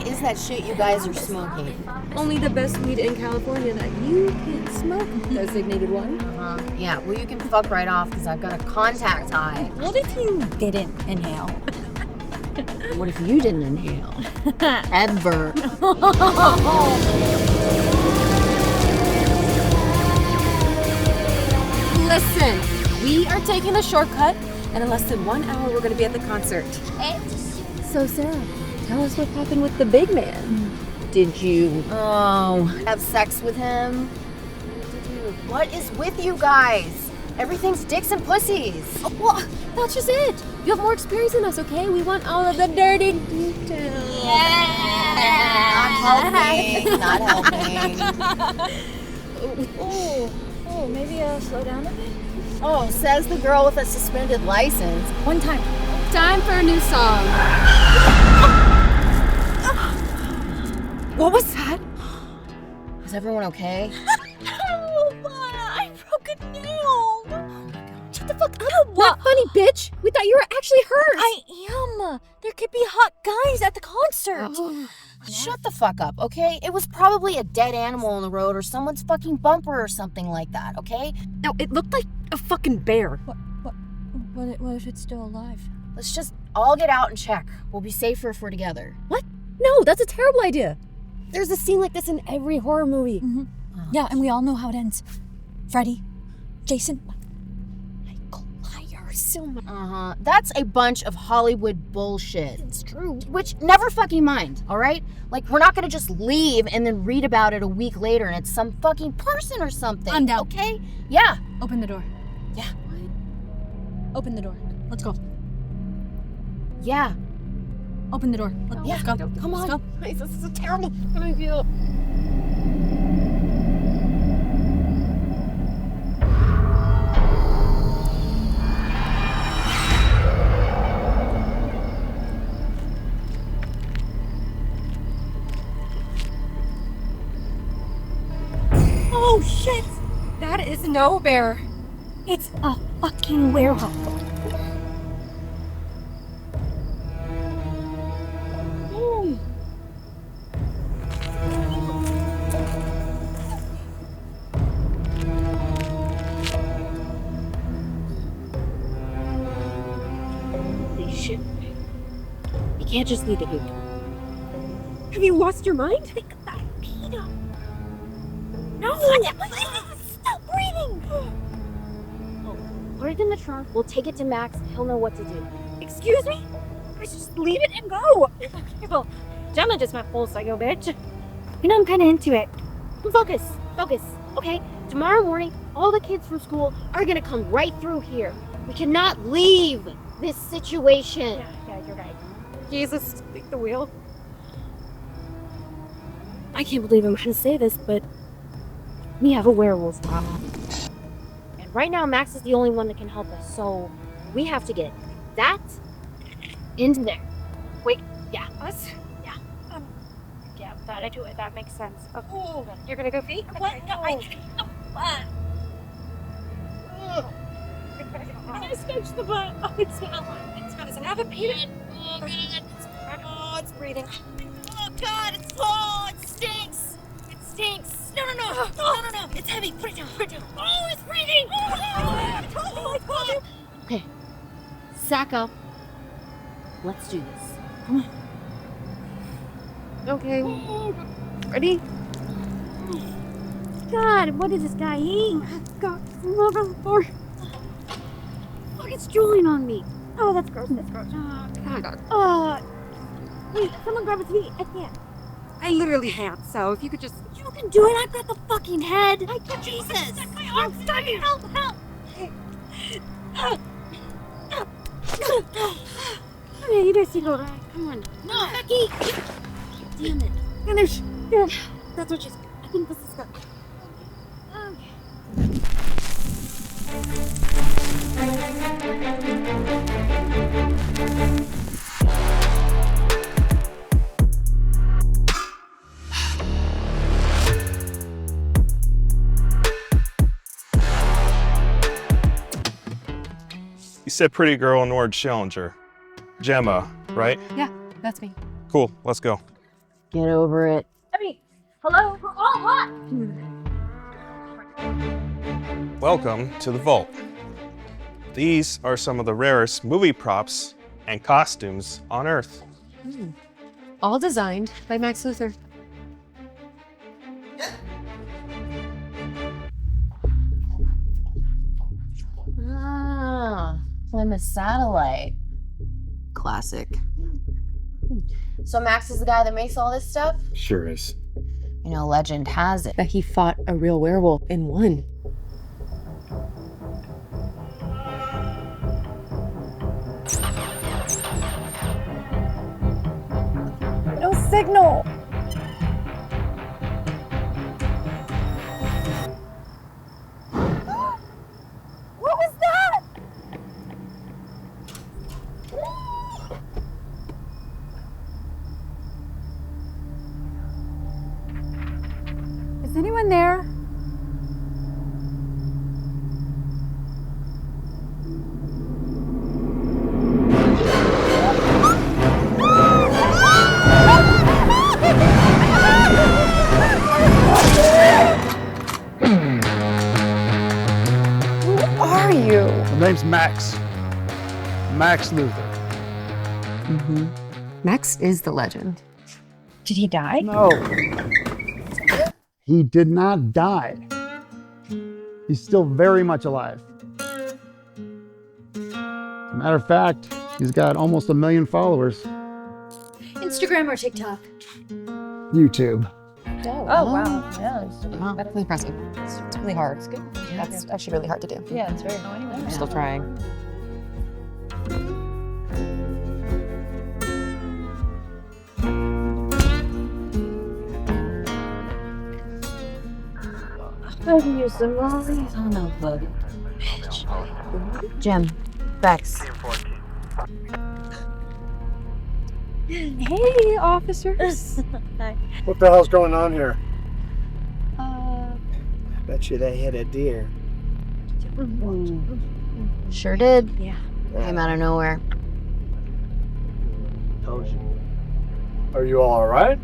fuck is that shit you guys are smoking? Only the best weed in California that you can't smoke. Designated one. Yeah, well, you can fuck right off because I've got a contact high. What if you didn't inhale? What if you didn't inhale? Ever. Listen, we are taking a shortcut, and in less than 1 hour, we're gonna be at the concert. So, Sarah, tell us what happened with the big man. Did you... have sex with him? What is with you guys? Everything's dicks and pussies. Oh, well, that's just it. You have more experience than us, okay? We want all of the dirty details. Not helping. Oh, maybe slow down a bit? Oh, says the girl with a suspended license. One time. Time for a new song. What was that? Is everyone okay? I broke a nail. Shut the fuck up. Not funny, bitch. We thought you were actually hurt. I am. There could be hot guys at the concert. Shut the fuck up, okay? It was probably a dead animal on the road or someone's fucking bumper or something like that, okay? No, it looked like a fucking bear. What if it's still alive? Let's just all get out and check. We'll be safer if we're together. What? No, that's a terrible idea. There's a scene like this in every horror movie. Mm-hmm. Yeah, and we all know how it ends. Freddy, Jason, Michael Myers. That's a bunch of Hollywood bullshit. It's true. Which, never fucking mind, all right? Like, we're not gonna just leave and then read about it a week later and it's some fucking person or something. I'm down. Okay? Yeah. Open the door. Yeah. Open the door. Let's go. Yeah. Open the door. Let's go. Come on. Let's go. Guys, this is a terrible idea. Oh shit! That is no bear. It's a fucking werewolf. Holy shit. You can't just leave it here. Have you lost your mind? Think about Peter. No! Stop breathing! Put it in the trunk. We'll take it to Max. He'll know what to do. Excuse me? Let's just leave it and go. Well, Gemma just went full psycho, bitch. You know, I'm kind of into it. Focus. Okay? Tomorrow morning, all the kids from school are gonna come right through here. We cannot leave this situation. Yeah, you're right. Jesus, take the wheel. I can't believe I'm gonna say this, but we have a werewolf problem. And right now, Max is the only one that can help us. So we have to get that into there. Wait, yeah, us? Yeah. Yeah, that I do it. That makes sense. Oh, you're gonna go feet? What? No, I stitched the butt. Oh, it's gonna does it have a peanut? Oh, it's breathing. Oh god, it stinks! It stinks! No, it's heavy, put it down. Oh, it's breathing! Oh my god! Okay. Sack up. Let's do this. Come on. Okay. Ready? God, what is this guy eating? God, look on the floor. Look, it's drooling on me. Oh, that's gross. Oh, God. Wait, someone grab his feet. I can't. I literally can't, so if you could just... You can do it. I've got the fucking head. Jesus! My arm, stop it. Help. Okay, you guys need to go. Come on. No, Becky! Damn it. Finish. Yeah, that's what she's... I think this is good. You said pretty girl in orange Challenger. Gemma, right? Yeah, that's me. Cool, let's go. Get over it. Hello? Oh, what? Welcome to the Vault. These are some of the rarest movie props and costumes on Earth. All designed by Max Luthor. I'm a satellite. Classic. So Max is the guy that makes all this stuff? Sure is. You know, legend has it That he fought a real werewolf and won. No signal. What was that? Is anyone there? Who are you? My name's Max. Max Luthor. Max is the legend. Did he die? No. He did not die. He's still very much alive. As a matter of fact, he's got almost 1 million followers. Instagram or TikTok? YouTube. Oh, wow. Yeah. Wow, that's impressive. It's really hard. It's good. That's actually really hard to do. Yeah, it's very annoying. I'm still trying. I've used them all. Oh no, bud. Jim, Bex. Hey, officers. Hi. What the hell's going on here? Bet you they hit a deer. Sure did. Yeah. Came out of nowhere. Told you. Are you all right?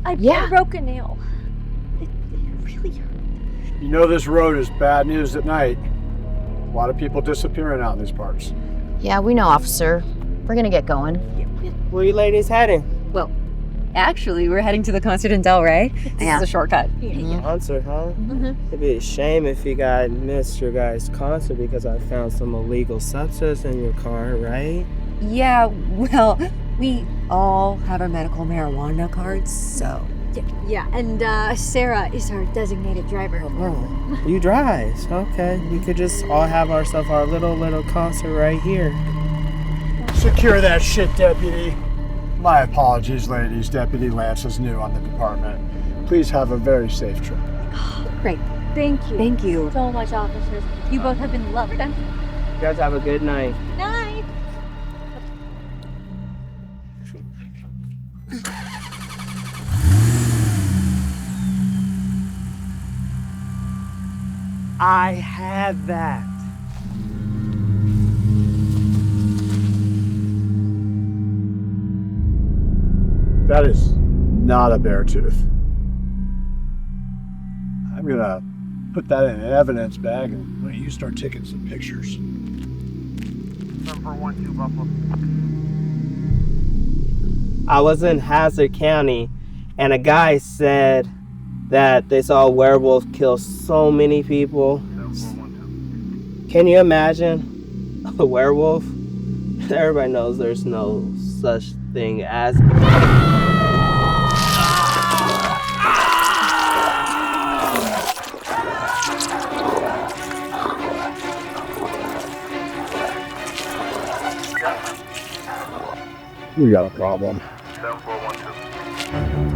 I Yeah. broke a nail. It really hurt. You know this road is bad news at night. A lot of people disappearing out in these parts. Yeah, we know, officer. We're gonna get going. Where you ladies heading? Well, actually, we're heading to the concert in Delray. This Yeah. is a shortcut. Concert, huh? It'd be a shame if you guys missed your guys' concert because I found some illegal substance in your car, right? Yeah, well, we all have our medical marijuana cards, so. Yeah, and Sarah is our designated driver. Oh, you drive. Okay. We could just all have ourselves our little concert right here. Secure that shit, deputy. My apologies, ladies. Deputy Lance is new on the department. Please have a very safe trip. Great. Thank you. Thank you. so much, officers. You both have been lovely. You guys have a good night. Night. I had that. That is not a bear tooth. I'm gonna put that in an evidence bag and why don't you start taking some pictures. I was in Hazard County and a guy said that they saw a werewolf kill so many people. Can you imagine a werewolf? Everybody knows there's no such thing as. We got a problem. 7412.